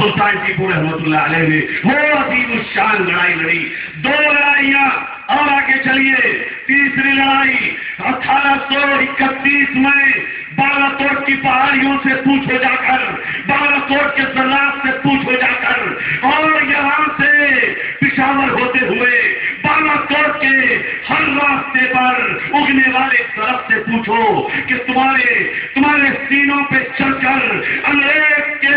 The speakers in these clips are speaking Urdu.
سلطان ٹیپو رحمۃ اللہ علیہ نے وہ عظیم الشان لڑائی لڑی. 2 لڑائیاں اور آگے چلیے. تیسری لڑائی 1831 میں بالا کوٹ کی پہاڑیوں سے پوچھو جا کر, بالا کوٹ کے ذرات سے پوچھو جا کر, اور یہاں سے پشاور ہوتے ہوئے بالا کوٹ کے ہر راستے پر اگنے والے طرف سے پوچھو کہ تمہارے سینوں پہ چڑھ کر انگریز کے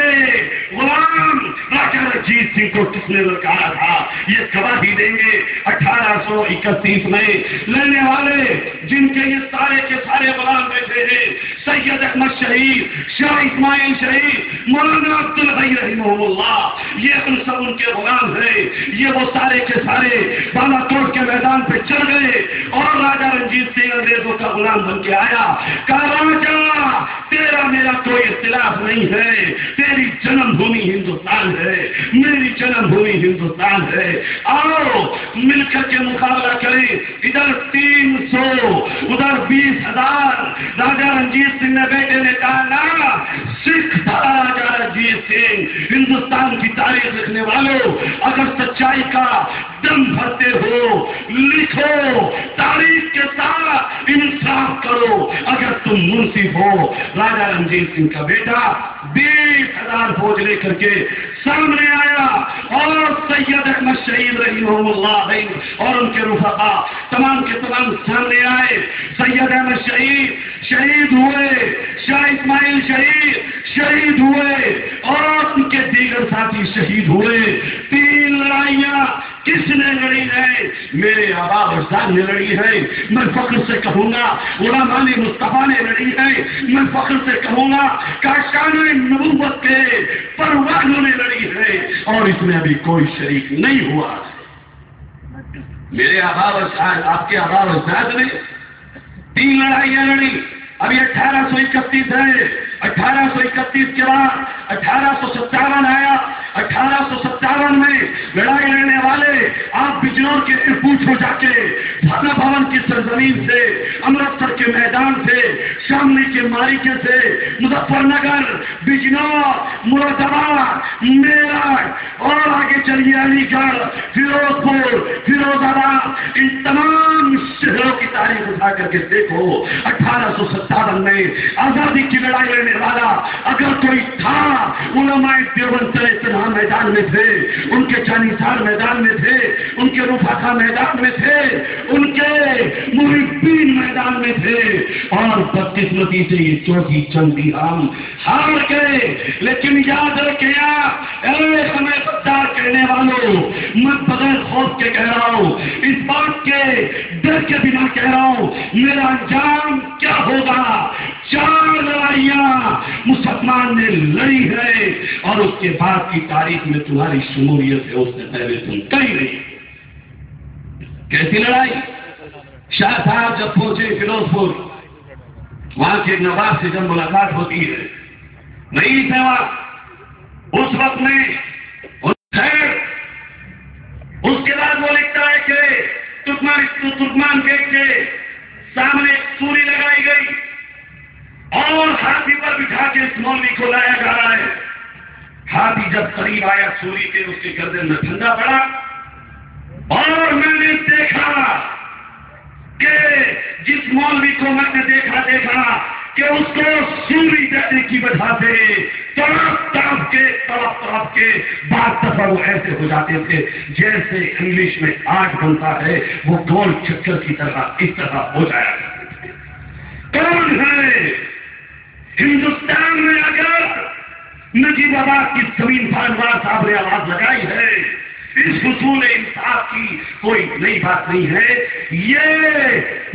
غلام راجا رنجیت سنگھ کو کس نے للکارا تھا. یہ گواہی دیں گے 1831 میں لڑنے والے جن کے یہ سارے کے سارے غلام بیٹھے ہیں. سید احمد شہید, شاہ اسماعیل شہید, مولانا عبد الحی رحمہ اللہ, یہ سب ان کے غلام ہیں. یہ وہ سارے کے سارے بالا کوٹ کے میدان پہ چڑھ گئے اور راجا رنجیت سنگھ انگریزوں کا غلام بن کے آیا. کہا راجا تیرا میرا کوئی اختلاف نہیں ہے, تیری جنم بھومی ہندوستان ہے, میری جنم بھومی ہندوستان ہے, آؤ مل کر کے مقابلہ کریں. ادھر 300 ادھر 20,000. راجا رنجیت سنگھ نے بیٹے نے کہا نا, سکھ تھا راجا رنجیت سنگھ. ہندوستان کی تاریخ لکھنے والوں, اگر سچائی کا دم بھرتے ہو لکھو, تاریخ کے ساتھ انصاف کرو. اگر تم منصف ہو, راجا رنجیت سنگھ کا بیٹا 20,000 فوج لے کر کے سامنے آیا اور سید احمد شہید رحمہ اللہ اور ان کے رفقا تمام کے تمام سامنے آئے. سید احمد شہید ہوئے, شاہ اسماعیل شہید ہوئے اور ان کے دیگر ساتھی شہید ہوئے. 3 لڑائیاں کس نے لڑی ہے؟ میرے آبا و اجداد نے لڑی ہے. میں فخر سے کہوں گا علماء مصطفیٰ نے لڑی ہے. میں فخر سے کہوں گا کاشان نبوت کے پروانوں نے لڑی ہے, اور اس میں ابھی کوئی شریک نہیں ہوا. میرے آبا و اجداد, آپ کے آبا و اجداد نے 3 لڑائیاں لڑی. ابھی 1831 ہے. 1831 کے بعد 1857 آیا. 1857 میں لڑائی لڑنے والے آپ بجنور کے پوچھو جا کے بھانا بھون کی سرزمین سے, امرتسر کے میدان سے, شاملی کے ماریکے سے, مظفر نگر, بجنور, مراد آباد, میرٹھ اور آگے چلیے علی گڑھ, فیروز پور, فیروز آباد, ان تمام شہروں کی تاریخ اٹھا کر کے دیکھو. 1857 میں آزادی کی لڑائی لڑنے والا اگر کوئی تھا, علماء دیوبند سے میدان میں تھے, ان کے چانیسار میدان میں تھے, ان کے رفقا میدان میں تھے, ان کے محبین میدان میں تھے, اور بدقسمتی سے یہ چوتھی جنگی ہم ہار گئے. لیکن یاد رکھیا اے ہمیں غدار کہنے والوں, میں بغیر خوف کے کہہ رہا ہوں, اس بات کے ڈر کے بنا کہہ رہا ہوں, میرا انجام کیا ہوگا. 4 لڑائیاں مسلمان نے لڑی ہے, اور اس کے بعد کی تاریخ میں تمہاری شمولیت ہے, اس سے پہلے تم کہیں نہیں. کیسی لڑائی؟ شاہ صاحب جب پہنچے فیروز پور, وہاں کے نواب سے جب ملاقات ہوتی ہے, نہیں سوا اس وقت میں اس کے بعد وہ لکھتا ہے کہ ترکمان گیٹ کے سامنے ایک سوری لگائی گئی اور ہاتھی پر بٹھا کے اس مولوی کو لایا جا رہا ہے. ہاتھی جب قریب آیا سوری کے, اس کے گردن میں ٹھنڈا پڑا, اور میں نے دیکھا کہ جس مولوی کو میں نے دیکھا کہ اس کو سوری دینے کی وجہ سے طرف کے بعض دفعہ وہ ایسے ہو جاتے تھے جیسے انگلش میں 8 بنتا ہے, وہ گول چکر کی طرح اس طرح ہو جایا کرتے تھے. کون ہے ہندوستان میں اگر نجیب آباد کی زمین پر انوار صاحب نے آواز لگائی ہے, اس حصول انصاف کی کوئی نئی بات نہیں ہے. یہ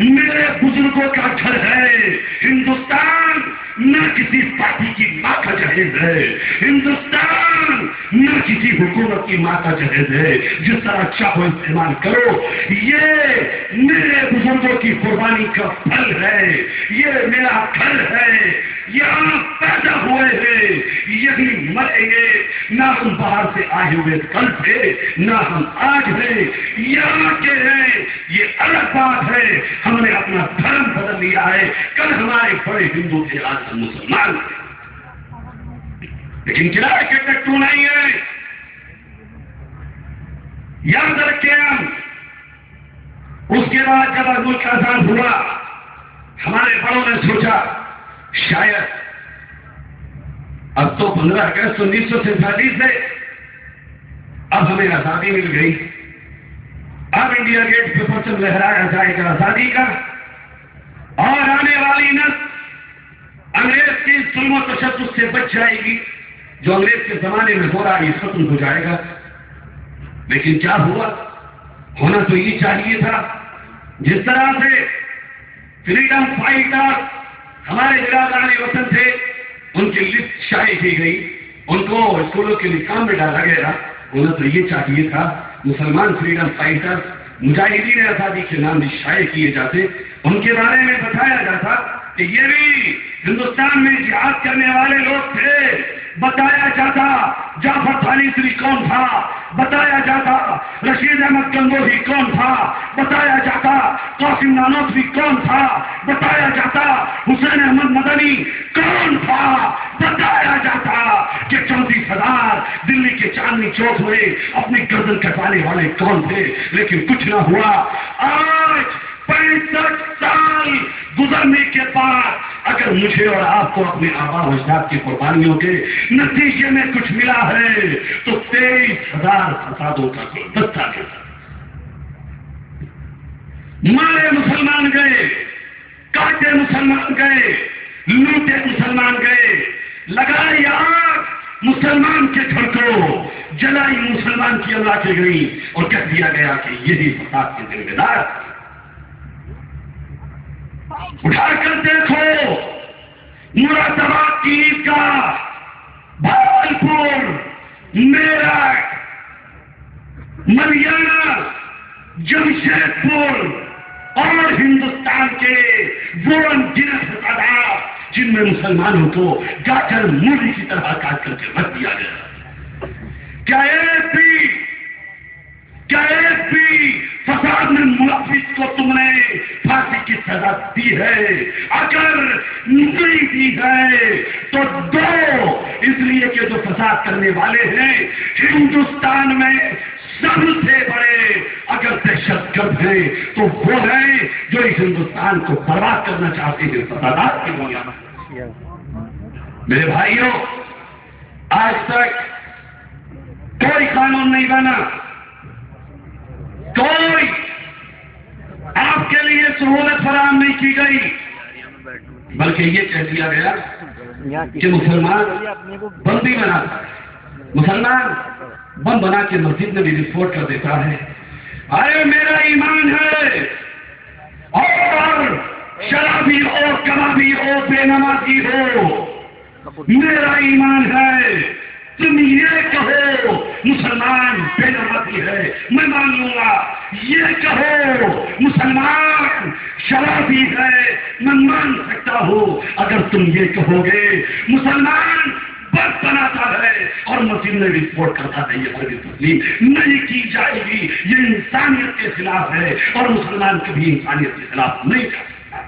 میرے بزرگوں کا گھر ہے. ہندوستان نہ کسی پارٹی کی ماں کا جہیز ہے, ہندوستان نہ کسی حکومت کی ماں کا جہیز ہے. جس طرح چاہو استعمال کرو, یہ میرے بزرگوں کی قربانی کا پھل ہے, یہ میرا گھر ہے, یہاں پیدا ہوئے ہیں, یہی مریں گے. نہ ہم باہر سے آئے ہوئے کل تھے, نہ ہم آج ہیں, یہاں کے ہیں. یہ الگ بات ہے, ہم نے اپنا دھرم بدل لیا ہے. کل ہمارے بڑے ہندو تھے, آج ہم مسلمان ہیں. لیکن کرائے کے ٹٹو نہیں ہے. یاد رکھیں ہم. اس کے بعد جب ملک آزاد ہوا ہمارے بڑوں نے سوچا شاید اب تو 15 اگست 1947 سے اب ہمیں آزادی مل گئی. اب انڈیا گیٹ پہ پرچم لہرایا جائے گا آزادی کا اور آنے والی نسل انگریز کی ظلم و تشدد سے بچ جائے گی. جو انگریز کے زمانے میں ہو رہا یہ ختم ہو جائے گا. لیکن کیا ہوا؟ ہونا تو یہ چاہیے تھا جس طرح سے فریڈم فائٹر ہمارے برادران وطن تھے ان کی لسٹ شائع کی گئی, ان کو اسکولوں کے نظام میں ڈالا گیا. ہونا تو یہ چاہیے تھا مسلمان فریڈم فائٹر مجاہدین آزادی کے نام بھی شائع کیے جاتے, ان کے بارے میں بتایا جاتا کہ یہ بھی ہندوستان میں جہاد کرنے والے لوگ تھے. بتایا جاتا جعفر تھانیسری کون تھا, بتایا جاتا رشید احمد گنگوہی کون تھا, بتایا جاتا قاسم نانوتوی کون تھا, بتایا جاتا حسین احمد مدنی کون تھا, بتایا جاتا کہ 34,000 دلی کے چاندنی چوک میں اپنی گردن کٹوانے والے کون تھے. لیکن کچھ نہ ہوا. آج 65 سال گزرنے کے بعد اگر مجھے اور آپ کو اپنے آبا و اجداد کی قربانیوں کے نتیجے میں کچھ ملا ہے تو 23,000 فسادوں کا گلدستہ کے ساتھ مارے مسلمان گئے, کاٹے مسلمان گئے, لوٹے مسلمان گئے, لگائی آگ مسلمان کے گھر کو, جلائی مسلمان کی اولادیں گئی اور کہہ دیا گیا کہ یہی فساد کے ذمہ دار. اٹھا کر دیکھو مراد آباد کی عیدگاہ, بھاگلپور, میرٹھ, ملیانہ, جمشید پور اور ہندوستان کے وہ انگنت تعداد جن میں مسلمانوں کو گاجر مولی کی طرح کاٹ کر کے رکھ دیا گیا. کیا ایک بھی فساد میں ملوث کو تم نے پھانسی کی سزا دی ہے؟ اگر نہیں دی ہے تو دو, اس لیے کہ جو فساد کرنے والے ہیں ہندوستان میں سب سے بڑے اگر دہشت گرد ہیں تو وہ ہیں جو اس ہندوستان کو برباد کرنا چاہتے ہیں فسادات کی بنیاد پر. میرے بھائیوں, آج تک کوئی قانون نہیں بنا, کوئی آپ کے لیے سہولت فراہم نہیں کی گئی, بلکہ یہ کہہ دیا گیا کہ مسلمان بندی بناتا ہے, مسلمان بم بنا کے مسجد میں بھی رپورٹ کر دیتا ہے ارے میرا ایمان ہے, اور شرابی ہو, کبابی ہو, بے نمازی ہو, میرا ایمان ہے. تم یہ کہو مسلمان بے نمازی ہے, میں مان لوں گا. یہ کہو مسلمان شرابی ہے, میں مان سکتا ہوں. اگر تم یہ کہو گے مسلمان بس بناتا ہے اور مسجد میں رپورٹ کرتا ہے, یہ کوئی تسلیم نہیں کی جائے گی. یہ انسانیت کے خلاف ہے اور مسلمان کبھی انسانیت کے خلاف نہیں کر سکتا.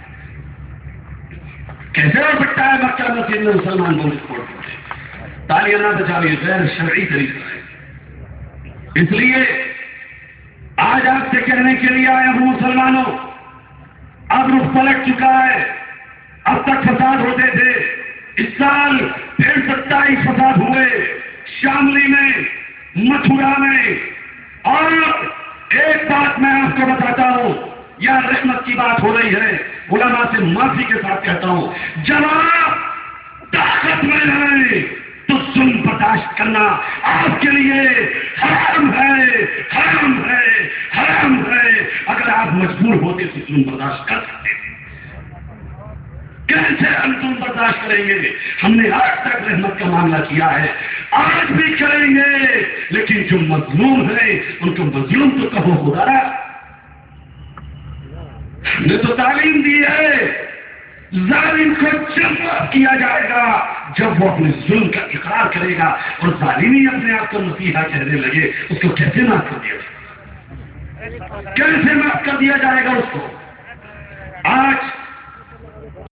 کیسے ہو سکتا ہے مکہ مسجد میں مسلمان کو رپورٹ کرتے؟ تالیاں نہ بچاویے, غیر شرعی طریقہ ہے. اس لیے آج آپ سے کہنے کے لیے آیا ہوں مسلمانوں, اب رخ پلٹ چکا ہے. اب تک فساد ہوتے تھے, اس سال پھر 27 فساد ہوئے, شاملی میں, متھرا میں. اور ایک بات میں آپ کو بتاتا ہوں, یا رحمت کی بات ہو رہی ہے, علماء سے معافی کے ساتھ کہتا ہوں, جب آپ طاقت میں ہیں تو ظلم برداشت کرنا آپ کے لیے حرام ہے, حرام ہے, حرام ہے. اگر آپ مجبور ہوتے تو ظلم برداشت کر سکتے تھے. کیسے ہم ظلم برداشت کریں گے؟ ہم نے آج تک رحمت کا معاملہ کیا ہے, آج بھی کریں گے. لیکن جو مظلوم ہیں ان کو مظلوم تو کہو خدا. ہم نے تو تعلیم دی ہے ظالم کو جب معاف کیا جائے گا جب وہ اپنے ظلم کا اقرار کرے گا, اور ظالم ہی اپنے آپ کو مسیحا کہنے لگے, اس کو کیسے معاف کر دیا جائے گا؟ کیسے معاف کر دیا جائے گا اس کو؟ آج